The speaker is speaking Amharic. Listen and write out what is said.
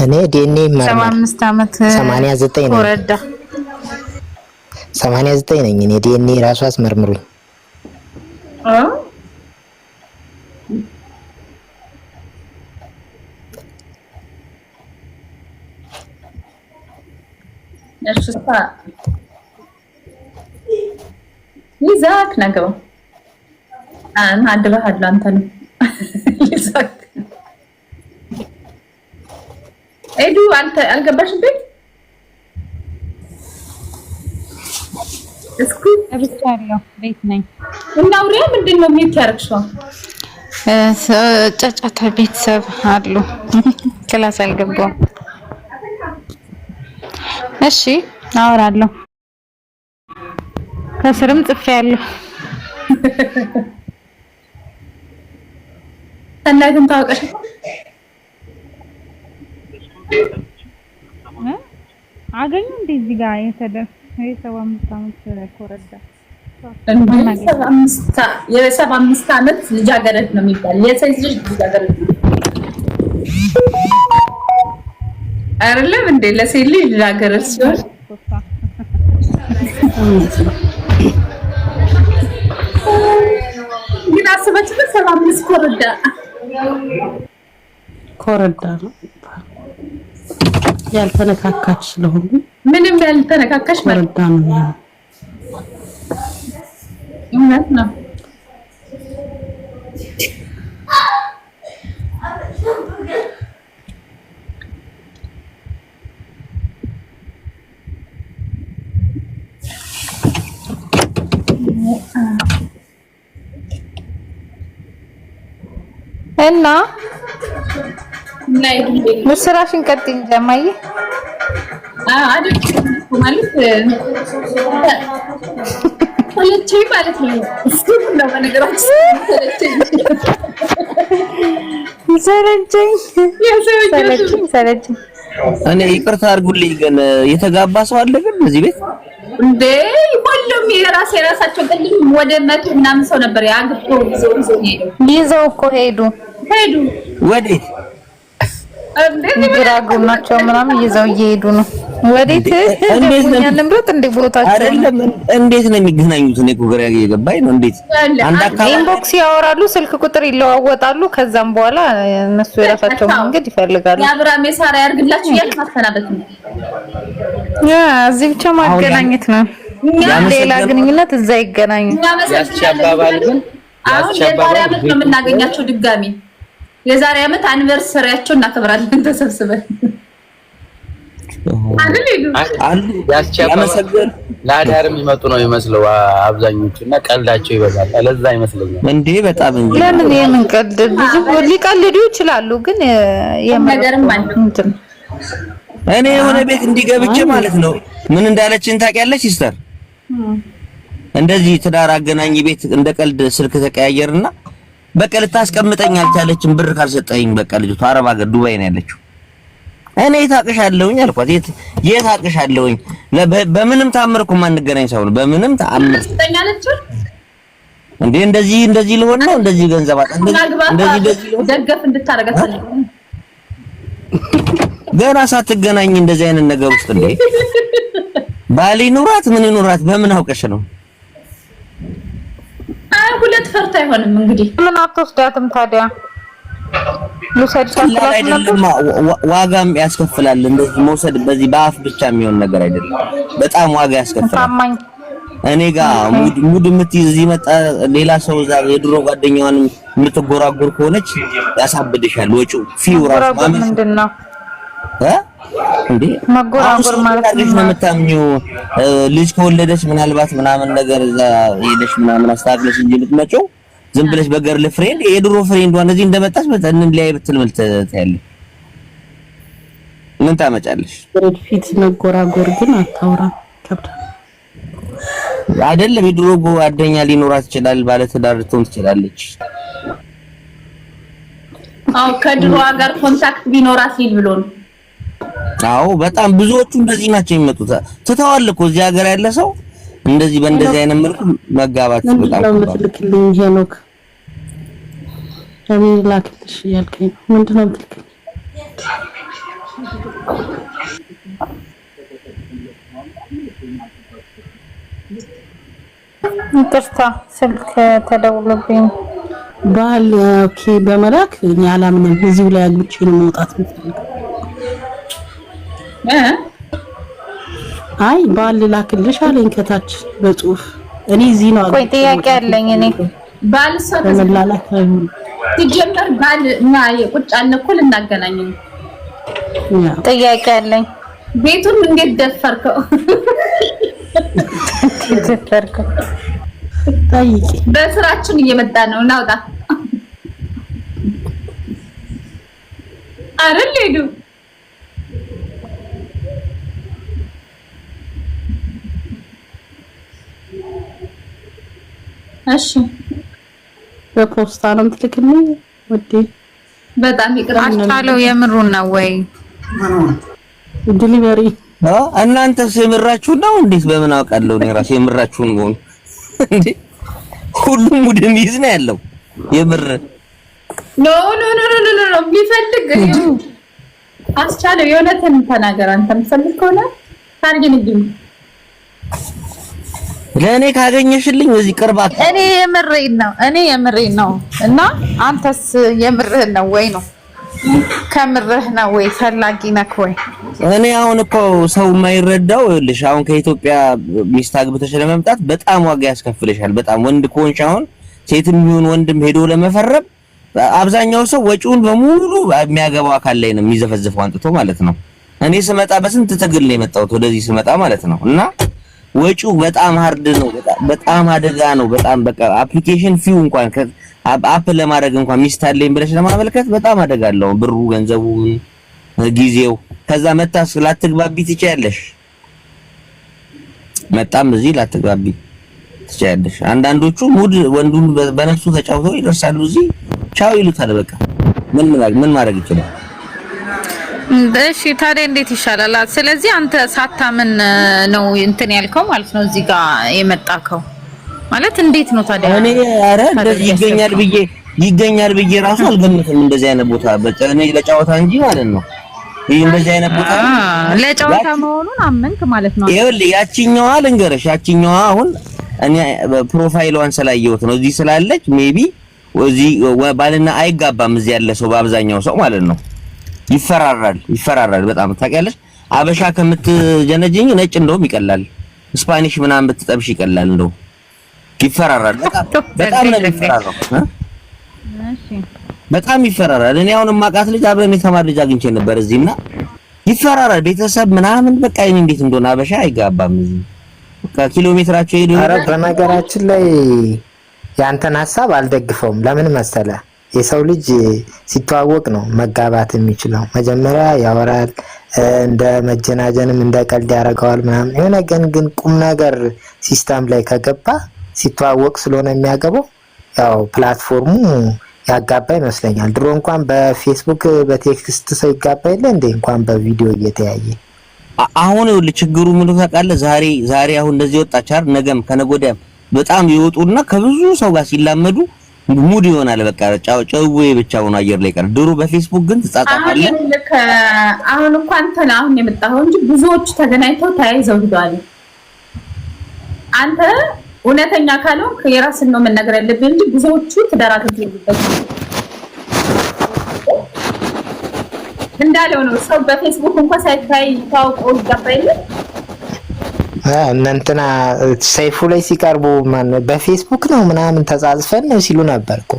እኔ ዲኤንኤ ይመርመር 75 ዓመት 89 ነው። ወረዳ 89 ነኝ እኔ። ዲኤንኤ ራሱ አስመርምሩኝ። እሺ ይዛክ ነገው አድበሃል አንተ ነው ይዛክ ኤዱ አንተ አልገባሽም እስኩ አብቻለሁ ቤት ነኝ እና አውሪያ ምንድነው የሚያርክሽው ጫጫታ ቤተሰብ አሉ ክላስ አልገባም እሺ አወራለሁ ከስርም ጽፌያለሁ እናንተም ታውቀሽ አገኙ እንደዚህ ጋር የ75 ዓመት ኮረዳ የ75 ዓመት ልጃገረድ ነው የሚባል የሴት ልጅ ልጃገረድ አይደለም እንዴ ለሴት ልጅ ልጃገረድ ሲሆን ግን አስበች 75 ኮረዳ ነው ያልተነካካች ስለሆነ ምንም ያልተነካካች ኮረዳ ነው እውነት ነው እና መስራሽን ቀጥኝ ጀማዬ አይደል ማለት ሁለቴ ማለት ነው እስኪ ነው በነገራችን ሰለቸኝ እኔ ይቅርታ አድርጉልኝ ግን የተጋባ ሰው አለ ግን እዚህ ቤት እንዴ ሁሉም የራሳቸው ቅድም ወደ መቶ ምናምን ሰው ነበር ያግብቶ ይዘው እኮ ሄዱ ወዴት ድራጉን ናቸው ምናምን ይዘው እየሄዱ ነው ወዴት ንብረት እንደ ቦታቸው አይደለም እንዴት ነው የሚገናኙት እኔ እኮ ግራ እየገባኝ ነው እንዴት አንድ አካባቢ ኢንቦክስ ያወራሉ ስልክ ቁጥር ይለዋወጣሉ ከዛም በኋላ እነሱ የራሳቸው መንገድ ይፈልጋሉ የአብራም የሳራ ያርግላችሁ እያልክ ማስተናበት ነው እዚህ ብቻ ማገናኘት ነው ሌላ ግንኙነት እዛ ይገናኙ ያስቻባባል ግን የዛሬ ዓመት ነው የምናገኛቸው ድጋሚ የዛሬ ዓመት አኒቨርሰሪያቸው እናከብራለን ተሰብስበን አሉ ያስቻባባል ለአዳር የሚመጡ ነው የሚመስለው አብዛኞቹ እና ቀልዳቸው ይበዛል ለዛ ይመስለኛል እንዴ በጣም እንጂ ለምን የምን ቀልድ ብዙ ሊቀልዱ ይችላሉ ግን የመገርም ማለት እኔ የሆነ ቤት እንዲገብቼ ማለት ነው ምን እንዳለችን ታውቂያለሽ ሲስተር እንደዚህ ትዳር አገናኝ ቤት እንደ ቀልድ ስልክ ተቀያየርና በቃ ልታስቀምጠኝ አልቻለችም ብር ካልሰጠኝ በቃ ልጅቷ አረብ ሀገር ዱባይ ነው ያለችው እኔ ታቅሻለሁኝ አልኳት የት አቅሻለሁኝ በምንም ታምር እኮ ማንገናኝ ሰው ነው በምንም ታምር ተኛለችው እንዴ እንደዚህ ሊሆን ነው እንደዚህ ገንዘብ አጣ እንደዚህ ደገፍ እንድታረጋት ገና ሳትገናኝ እንደዚህ አይነት ነገር ውስጥ እንዴ ባሊ ኑራት ምን ኑራት በምን አውቀሽ ነው ሁለት ፈርታ አይሆንም እንግዲህ ምን አትወስዳትም ታዲያ ሉሰድ አይደለም ዋጋም ያስከፍላል እንደዚህ መውሰድ በዚህ በአፍ ብቻ የሚሆን ነገር አይደለም በጣም ዋጋ ያስከፍላል እኔ ጋር ሙድ የምትይዝ መጣ ሌላ ሰው እዛ የድሮ ጓደኛዋን የምትጎራጎር ከሆነች ያሳብድሻል ወጪው ፊው ራስ ማለት ምንድነው እንዴ መጎራጎር ማለት ነው የምታምኚው ልጅ ከወለደች ምናልባት ምናምን ነገር እዛ ሄደሽ ምናምን አስተካክለሽ እንጂ የምትመጪው ዝም ብለሽ በገርል ፍሬንድ የድሮ ፍሬንዷ እንደዚህ እንደመጣች በተንን ላይ ብትልምል ታያለሽ ምን ታመጫለሽ ፊት መጎራጎር ግን አታውራ ከብዳ አይደለም የድሮ ጓደኛ ሊኖራት ይችላል ባለ ትዳር ልትሆን ትችላለች አው ከድሮ ጋር ኮንታክት ቢኖራት ይል ብሎ ነው አዎ በጣም ብዙዎቹ እንደዚህ ናቸው የሚመጡት ትተዋል እኮ እዚህ ሀገር ያለ ሰው እንደዚህ በእንደዚህ አይነት መልኩ መጋባት በጣም ነው የምትልክልኝ ሄኖክ እኔ ላክልሽ ያልከኝ ምንድነው የምትልክልኝ ይቅርታ ስልክ ተደውሎብኝ ባል ኦኬ በመላክ እኔ አላምንም። እዚሁ ላይ አግብቼ ነው መውጣት የምፈልገው። አይ ባል ላክልሽ አለኝ ከታች በጽሁፍ። እኔ እዚህ ነው። ቆይ ጥያቄ አለኝ። እኔ ባል ሰው በመላላክ አይሆንም ሲጀመር ባል እና የቁጭ አለ እኮ ልናገናኝ ነው። ጥያቄ አለኝ። ቤቱን እንዴት ደፈርከው? ደፈርከው? ጠይቂ። በስራችን እየመጣ ነው። እናውጣ አይደል ሄዱ። እሺ በፖስታ ነው የምትልክልኝ ወዴ? በጣም ይቅርታ አቻለው የምሩን ነው ወይ ዲሊቨሪ? እናንተስ የምራችሁ ነው? እንዴት በምን አውቃለሁ? እኔ ራሴ የምራችሁን ነው እንዴ? ሁሉም ሙድም ይዝ ነው ያለው የምር ኖ ቢፈልግ አስቻለው የእውነትን ተናገር። አንተም ፈልግ ከሆነ ታርጊን እንግዲህ ለኔ ካገኘሽልኝ እዚህ ቅርባት እኔ የምሬን ነው እና አንተስ የምርህን ነው ወይ ነው? ከምርህ ነው ወይ? ፈላጊ ነህ ወይ? እኔ አሁን እኮ ሰው የማይረዳው ይኸውልሽ፣ አሁን ከኢትዮጵያ ሚስት አግብተሽ ለመምጣት በጣም ዋጋ ያስከፍልሻል። በጣም ወንድ ኮንሽ አሁን ሴትም ይሁን ወንድም ሄዶ ለመፈረም አብዛኛው ሰው ወጪውን በሙሉ የሚያገባው አካል ላይ ነው የሚዘፈዝፈው አንጥቶ ማለት ነው። እኔ ስመጣ በስንት ትግል ነው የመጣሁት ወደዚህ ስመጣ ማለት ነው። እና ወጪው በጣም ሃርድ ነው፣ በጣም አደጋ ነው። በጣም በቃ አፕሊኬሽን ፊው እንኳን አፕ ለማድረግ እንኳን ሚስት አለኝ ብለሽ ለማመልከት በጣም አደጋ አለው። ብሩ፣ ገንዘቡ፣ ጊዜው ከዛ መታስ ላትግባቢ ትችያለሽ። መጣም እዚህ ላትግባቢ ትችያለሽ። አንዳንዶቹ ሙድ ወንዱን በነፍሱ ተጫውተው ይደርሳሉ። እዚህ ቻው ይሉታል። በቃ ምን ማድረግ ይችላል? እሺ ታዲያ እንዴት ይሻላል? ስለዚህ አንተ ሳታምን ነው እንትን ያልከው ማለት ነው እዚህ ጋር የመጣከው ማለት እንዴት ነው ታዲያ? እኔ ኧረ እንደዚህ ይገኛል ብዬ ራሱ አልገምትም። እንደዚህ አይነት ቦታ እኔ ለጫወታ እንጂ ማለት ነው። ይሄ እንደዚህ አይነት ቦታ ለጫወታ መሆኑን አመንክ ማለት ነው። ይኸውልህ ያቺኛዋ ልንገርሽ፣ ያቺኛዋ አሁን እኔ ፕሮፋይሏን ስላየሁት ነው እዚህ ስላለች ሜቢ እዚህ ባልና አይጋባም እዚህ ያለ ሰው በአብዛኛው ሰው ማለት ነው ይፈራራል በጣም ታውቂያለሽ። አበሻ ከምትጀነጅኝ ነጭ እንደውም ይቀላል። ስፓኒሽ ምናምን ብትጠብሽ ይቀላል። እንደው ይፈራራል በጣም ነው የሚፈራራው። እሺ በጣም ይፈራራል። እኔ አሁን ማቃት ልጅ አብረን የተማር ልጅ አግኝቼ ነበር እዚህና ይፈራራል። ቤተሰብ ምናምን በቃ እኔ እንዴት እንደሆነ አበሻ አይጋባም እዚህ በቃ ኪሎሜትራቸው ይሄዱ። ኧረ በነገራችን ላይ ያንተን ሐሳብ አልደግፈውም። ለምን መሰለ? የሰው ልጅ ሲተዋወቅ ነው መጋባት የሚችለው። መጀመሪያ ያወራል፣ እንደ መጀናጀንም እንደ ቀልድ ያደርገዋል ምናምን። የሆነ ግን ቁም ነገር ሲስተም ላይ ከገባ ሲተዋወቅ ስለሆነ የሚያገባው ያው ፕላትፎርሙ ያጋባ ይመስለኛል። ድሮ እንኳን በፌስቡክ በቴክስት ሰው ይጋባ የለ እንዴ? እንኳን በቪዲዮ እየተያየ አሁን ይኸውልህ ችግሩ ምን ታውቃለህ? ዛሬ አሁን እንደዚህ ወጣች አይደል? ነገም ከነገ ወዲያም በጣም ይወጡና ከብዙ ሰው ጋር ሲላመዱ ሙድ ይሆናል። በቃ ጨውዬ ብቻ ሆኖ አየር ላይ ቀር። ድሮ በፌስቡክ ግን ትጻጻፋለህ። አሁን እንኳን አንተ አሁን የመጣኸው እንጂ ብዙዎቹ ተገናኝተው ተያይዘው ሄደዋል። አንተ እውነተኛ ካልሆንክ የራስን ነው መናገር ያለብህ እንጂ ብዙዎቹ ትዳራቸው ይይዙበት እንዳለው ነው። ሰው በፌስቡክ እንኳን ሳይታይ ታውቀው ይጋባል። እንትና ሰይፉ ላይ ሲቀርቡ ማን በፌስቡክ ነው ምናምን ተጻጽፈን ነው ሲሉ ነበርኩ።